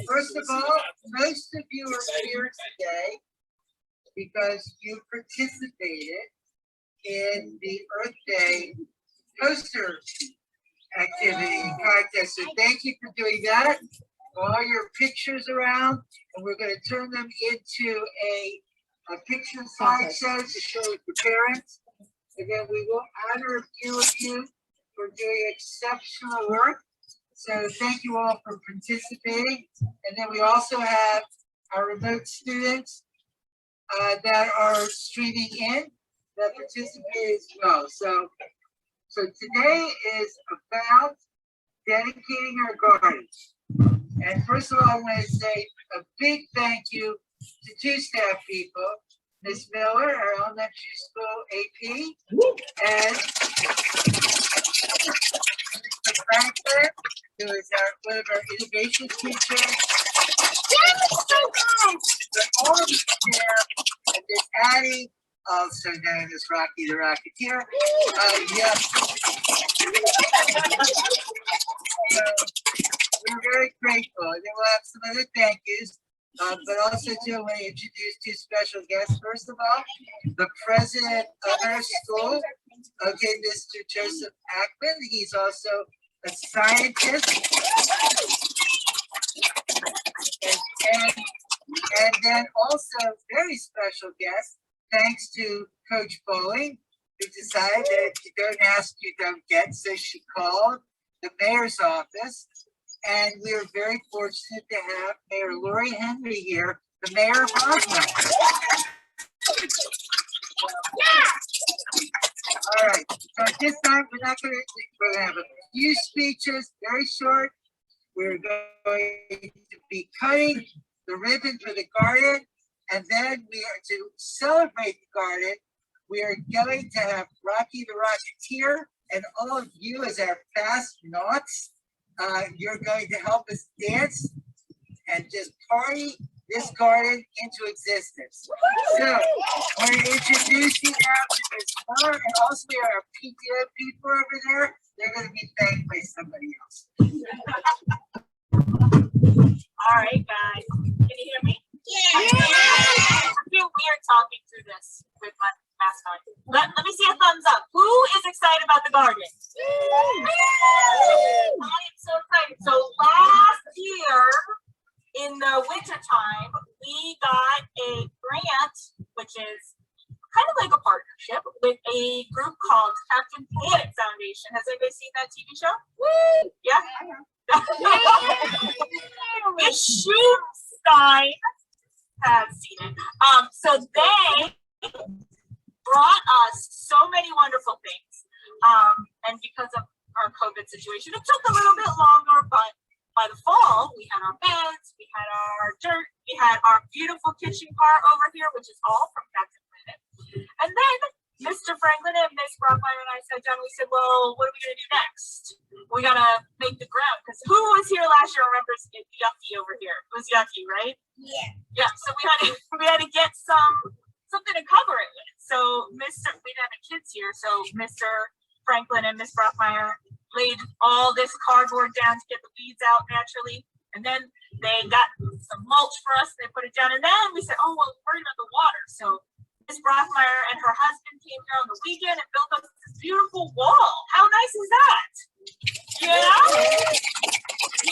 First of all, most of you are here today because you participated in the Earth Day poster activity contest. So thank you for doing that. All your pictures around, and we're going to turn them into a picture slideshow to show the parents. And then we will honor a few of you for doing exceptional work. So thank you all for participating. And then we also have our remote students that are streaming in that participate as well. So today is about dedicating our gardens. And first of all, I want to say a big thank you to two staff people, Ms. Miller, our elementary school AP, and Mr. Franklin, who is one of our innovation teachers. But all of you here, and Ms. Addie, also known as Rocky the Rocketeer. So we're very grateful. And then we'll have some other thank yous. But also, too, I want to introduce two special guests. First of all, the president of our school, okay, Mr. Joseph Ackman. He's also a scientist. And then also, very special guest, thanks to Coach Bowling, who decided that if you don't ask, you don't get. So she called the mayor's office. And we are very fortunate to have Mayor Lori Henry here, the mayor of Rockland. All right, so at this time, we're going to have a few speeches, very short. We're going to be cutting the ribbon for the garden, and then we are to celebrate the garden. We are going to have Rocky the Rocketeer and all of you as our fast naughts. You're going to help us dance and just party this garden into existence. So we're going to introduce you now to Ms. Miller, and also our PTO people over there. They're going to be thanked by somebody else. All right, guys. Can you hear me? Yeah. I feel weird talking through this with my mask on. Let me see a thumbs up. Who is excited about the garden? I am so excited. So last year in the winter time, we got a grant, which is kind of like a partnership with a group called Captain Planet Foundation. Has anybody seen that TV show? Yeah. Miss Shoestein has seen it. So they brought us so many wonderful things. And because of our COVID situation, it took a little bit longer, but by the fall, we had our beds, we had our dirt, we had our beautiful kitchen car over here, which is all from Captain Planet. And then Mr. Franklin and Miss Brockmeyer and I sat down and we said, well, what are we going to do next? We got to make the ground, because who was here last year remembers Yucky over here? It was Yucky, right? Yeah. Yeah, so we had to get something to cover it with. So we didn't have kids here, so Mr. Franklin and Miss Brockmeyer laid all this cardboard down to get the weeds out naturally. And then they got some mulch for us, they put it down, and then we said, oh, well, we're worried about the water. So Miss Brockmeyer and her husband came here on the weekend and built us this beautiful wall. How nice is that? Yeah?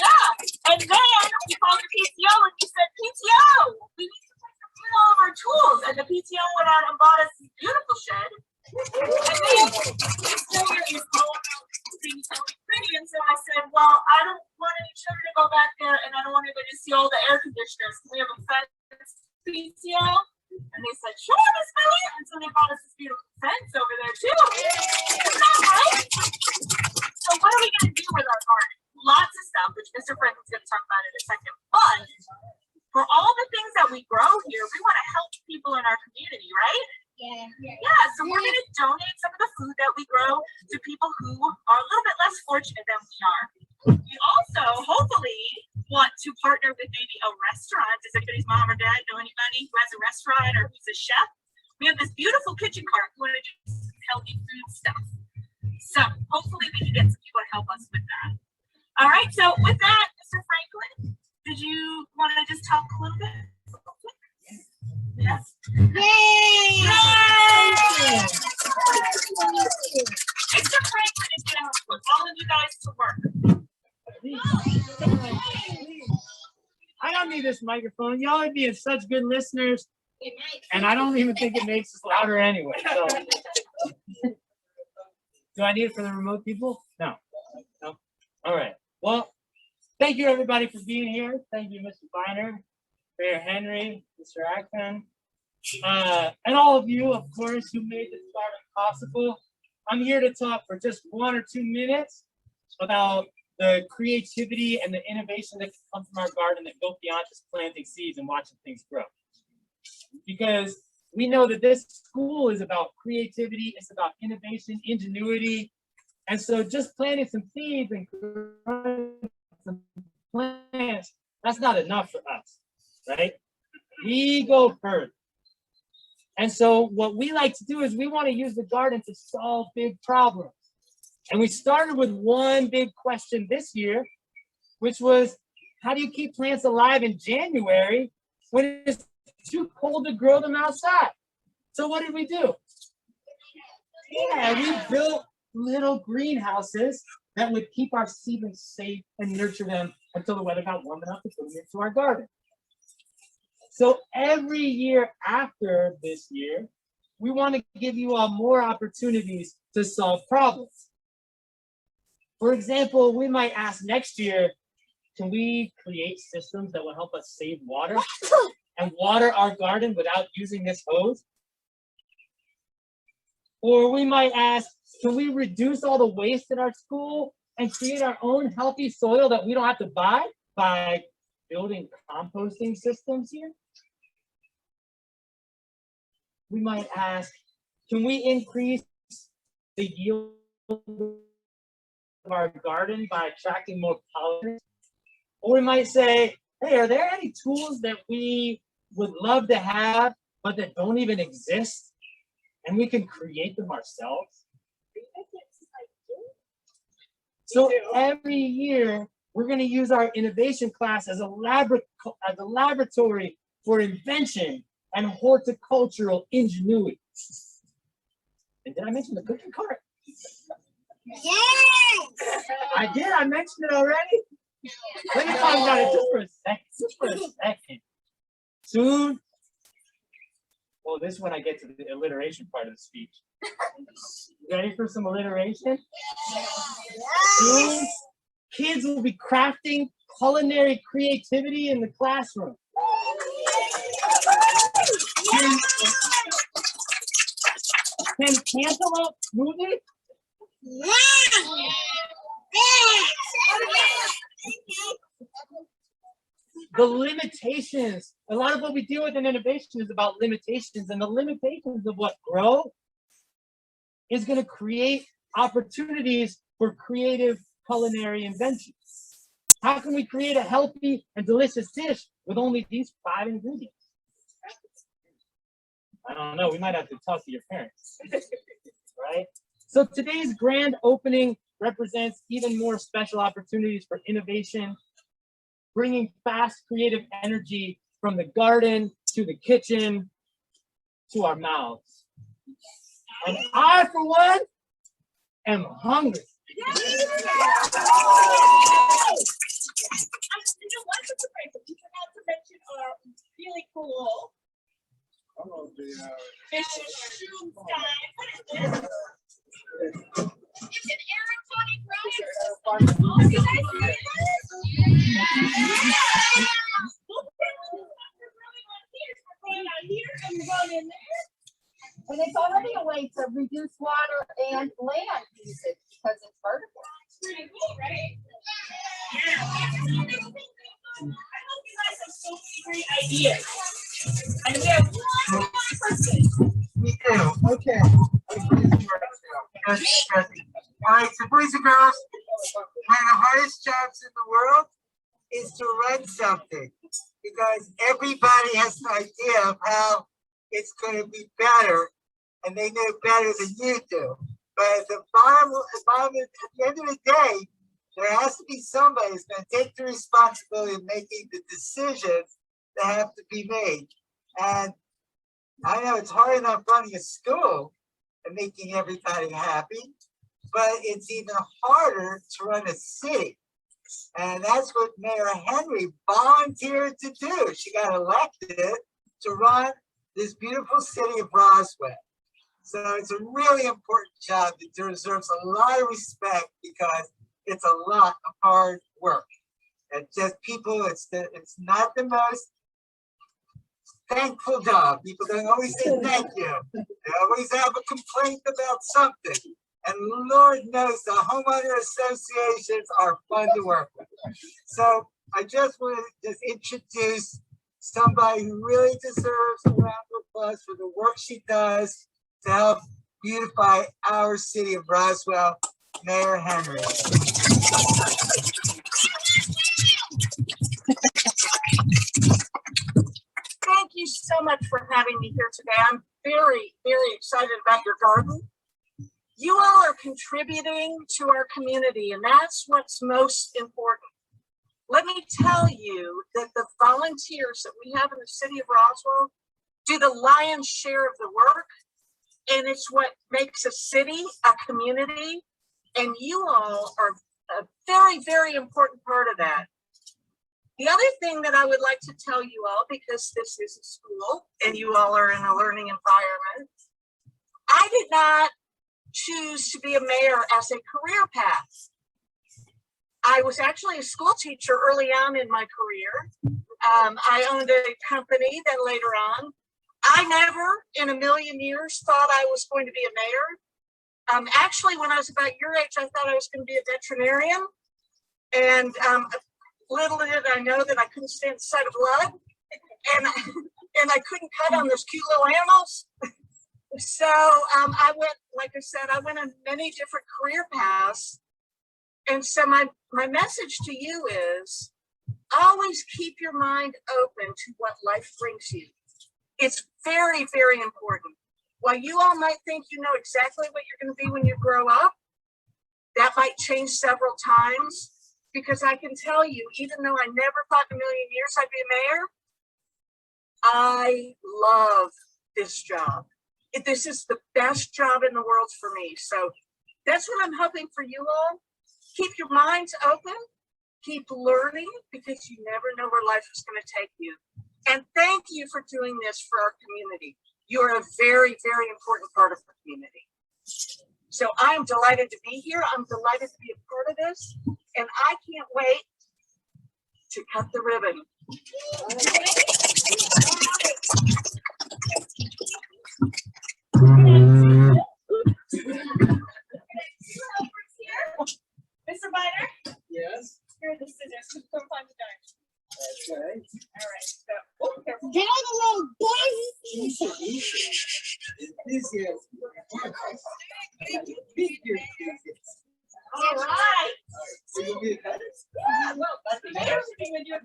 Yeah. And then we called the PTO and we said, PTO, we need to put all of our tools. And the PTO went out and bought us this beautiful shed. And then this building is all about being so pretty. And so I said, well, I don't want any children to go back there, and I don't want anybody to see all the air conditioners. Can we have a fence, PTO? And they said, sure, Miss Millie. And so they bought us this beautiful fence over there too. Isn't that right? So what are we going to do with our garden? Lots of stuff, which Mr. Franklin's going to talk about in a second. But for all the things that we grow here, we want to help people in our community, right? Yeah. Yeah, so we're going to donate some of the food that we grow to people who are a little bit less fortunate than we are. We also, hopefully, want to partner with maybe a restaurant. Does anybody's mom or dad know anybody who has a restaurant or who's a chef? We have this beautiful kitchen cart. We want to do some healthy food stuff. So hopefully we can get some people to help us with that. All right, so with that, Mr. Franklin, did you I don't need this microphone. Y'all are being such good listeners, and I don't even think it makes us louder anyway. So, do I need it for the remote people? No. No. All right. Well, thank you everybody for being here. Thank you, Mr. Biner, Mayor Henry, Mr. Akman, and all of you, of course, who made this garden possible. I'm here to talk for just 1 or 2 minutes about the creativity and the innovation that can come from our garden that go beyond just planting seeds and watching things grow. Because we know that this school is about creativity, it's about innovation, ingenuity. And so just planting some seeds and growing some plants, that's not enough for us, right? We go further. And so what we like to do is we want to use the garden to solve big problems. And we started with one big question this year, which was, how do you keep plants alive in January when it's too cold to grow them outside? So what did we do? Yeah, we built little greenhouses that would keep our seedlings safe and nurture them until the weather got warm enough to put them into our garden. So every year after this year, we want to give you all more opportunities to solve problems. For example, we might ask next year, can we create systems that will help us save water and water our garden without using this hose? Or we might ask, can we reduce all the waste in our school and create our own healthy soil that we don't have to buy by building composting systems here? We might ask, can we increase the yield of our garden by attracting more pollinators? Or we might say, hey, are there any tools that we would love to have, but that don't even exist? And we can create them ourselves. So every year, we're going to use our innovation class as a laboratory for invention and horticultural ingenuity. And did I mention the cooking cart? Yes! I did. I mentioned it already. Let me talk about it just for a second. Soon. Well, this is when I get to the alliteration part of the speech. Ready for some alliteration? Soon, kids will be crafting culinary creativity in the classroom. Can cantaloupe smoothie? The limitations, a lot of what we deal with in innovation is about limitations, and the limitations of what grow is going to create opportunities for creative culinary inventions. How can we create a healthy and delicious dish with only these 5 ingredients? I don't know, we might have to talk to your parents, right? So today's grand opening represents even more special opportunities for innovation, bringing fast creative energy from the garden to the kitchen to our mouths. And I, for one, am hungry. You know what? That's a great thing. You forgot to mention our really cool fish shoe guy. What is this? It's an aeroponic grower. Oh, you guys see this? Yeah! We're growing on here, we're growing out here, and we're going in there. And it's already a way to reduce water and land usage because it's vertical. It's pretty cool, right? Yeah. I hope you guys have so many great ideas. And we have one more person. Me too. Okay. All right, so boys and girls, one of the hardest jobs in the world is to run something because everybody has an idea of how it's going to be better, and they know better than you do. But at the end of the day, there has to be somebody who's going to take the responsibility of making the decisions that have to be made. And I know it's hard enough running a school and making everybody happy, but it's even harder to run a city. And that's what Mayor Henry volunteered to do. She got elected to run this beautiful city of Roswell. So it's a really important job that deserves a lot of respect because it's a lot of hard work. And just people, it's not the most thankful job. People don't always say thank you. They always have a complaint about something. And Lord knows the homeowner associations are fun to work with. So I just want to just introduce somebody who really deserves a round of applause for the work she does to help beautify our city of Roswell, Mayor Henry. Thank you so much for having me here today. I'm very, very excited about your garden. You all are contributing to our community, and that's what's most important. Let me tell you that the volunteers that we have in the city of Roswell do the lion's share of the work, and it's what makes a city a community, and you all are a very, very important part of that. The other thing that I would like to tell you all, because this is a school and you all are in a learning environment, I did not choose to be a mayor as a career path. I was actually a school teacher early on in my career. I owned a company that later on, I never in a million years thought I was going to be a mayor. Actually, when I was about your age, I thought I was going to be a veterinarian. And little did I know that I couldn't stand the sight of blood. And I couldn't cut on those cute little animals. So I went, like I said, I went on many different career paths. And so my message to you is always keep your mind open to what life brings you. It's very, very important. While you all might think you know exactly what you're going to be when you grow up, that might change several times. Because I can tell you, even though I never thought in a million years I'd be a mayor, I love this job. This is the best job in the world for me. So that's what I'm hoping for you all. Keep your minds open, keep learning, because you never know where life is going to take you. And thank you for doing this for our community. You're a very, very important part of the community. So I am delighted to be here. I'm delighted to be a part of this. And I can't wait to cut the ribbon. Mr. Miner? Yes. Here are the scissors. Come find the diamond. Okay. All right. So, oh, careful. Get out of the way, All right. So you'll be a cutter? Yeah, well, that's the mayor's thing with you.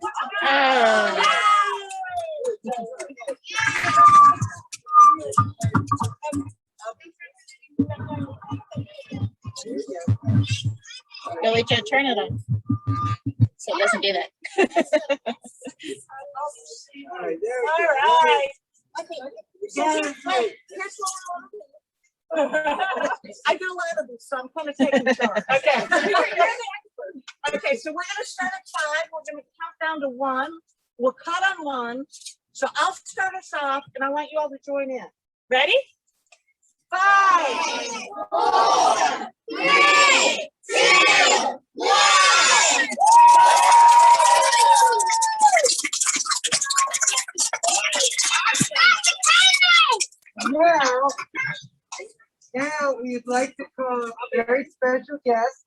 Billy Joe, turn it on. So it doesn't do that. All right, there we All go. right. Yeah, Here's what I want to do. I do a lot of this, so I'm kind of taking charge. Okay. Okay, so we're gonna start at 5. We're gonna count down to 1. We'll cut on 1. So I'll start us off, and I want you all to join in. Ready? 5, 4, 3, 2, 1. Now we'd like to call a very special guest.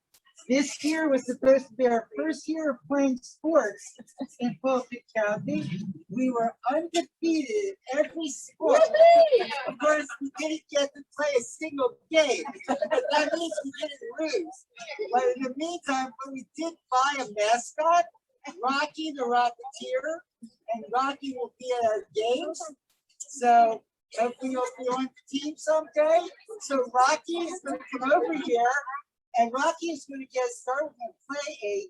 This year was supposed to be our first year of playing sports in Fulton County. We were undefeated in every sport. Of course, we didn't get to play a single game, but that means we didn't lose. But in the meantime, we did buy a mascot, Rocky the Rocketeer, and Rocky will be at our games. So hopefully you'll be on the team someday. So Rocky is going to come over here, and Rocky is going to get started and play a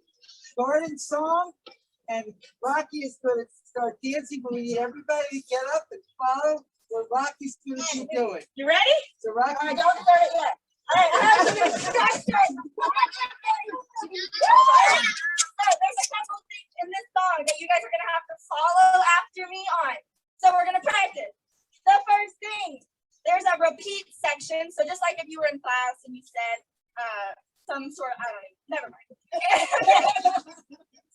garden song. And Rocky is going to start dancing, but we need everybody to get up and follow what Rocky's going to be doing. You ready? So Rocky, All right, don't start it yet. All right, I'm gonna start it. there's a couple things in this song that you guys are gonna have to follow after me on. So we're gonna practice. The first thing, there's a repeat section. So just like if you were in class and you said some sort of, I don't know, never mind.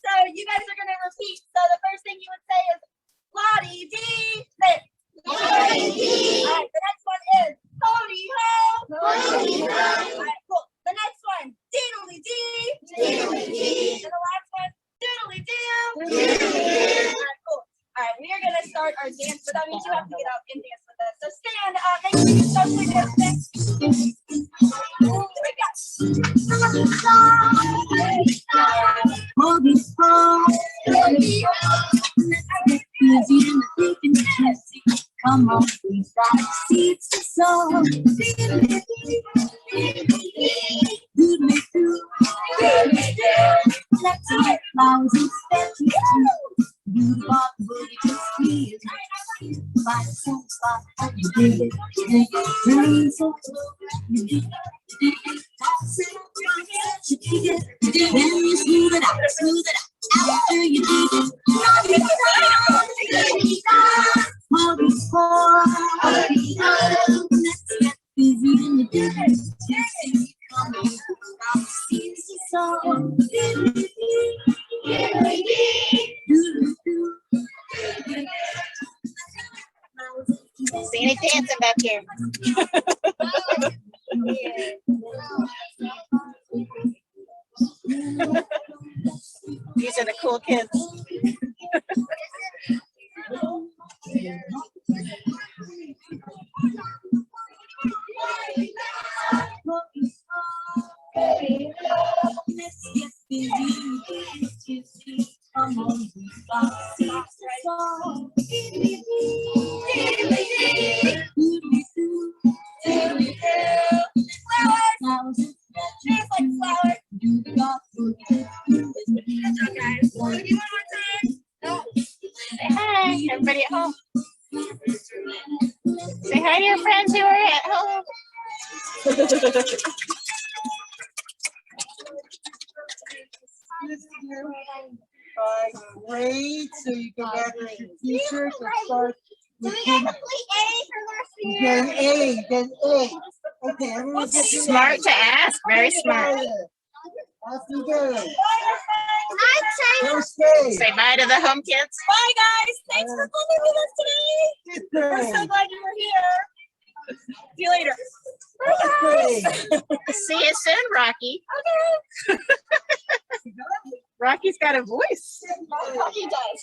So you guys are gonna repeat. So the first thing you would say is Lottie Dee. Say it. Lottie Dee. All right, the next one is Cody Ho. Cody Ho. All right, cool. The next one, Diddly Dee. Diddly Dee. And the last one, Doodly Doo. Doodly Doo. All right, cool. All right, we are gonna start our dance, but that means you have to get up and dance with us. So stand up, make sure you socially distance. Here we go. Come on, we've got seeds to sow. Let's get flowers instead. You got booty to squeeze. Find some spot and you dig it. Then so you dig it. Then you smooth it out, smooth it out. After you dig it, well, before let's get busy in the day. Come on, about seeds to sow. See any dancing back here? These are the cool kids. Let's get busy. Come on, we've got seeds to sow. Flowers. Dance like flowers. You got booty. Good job, guys. Wanna do one more time? No. Say hi, everybody at home. Say hi to your friends who are at home. Great, so you go back to your teacher to start. Do we get a complete A for last You year? get an A, you get an A. Okay, everyone get your Smart to ask, very smart. Off you go. I'd say First day. Say bye to the home kids. bye, guys. Thanks for coming with us today. Fifth We're grade. so glad you were here. See you later. First grade. See you soon, Rocky. Rocky's got a voice. He does.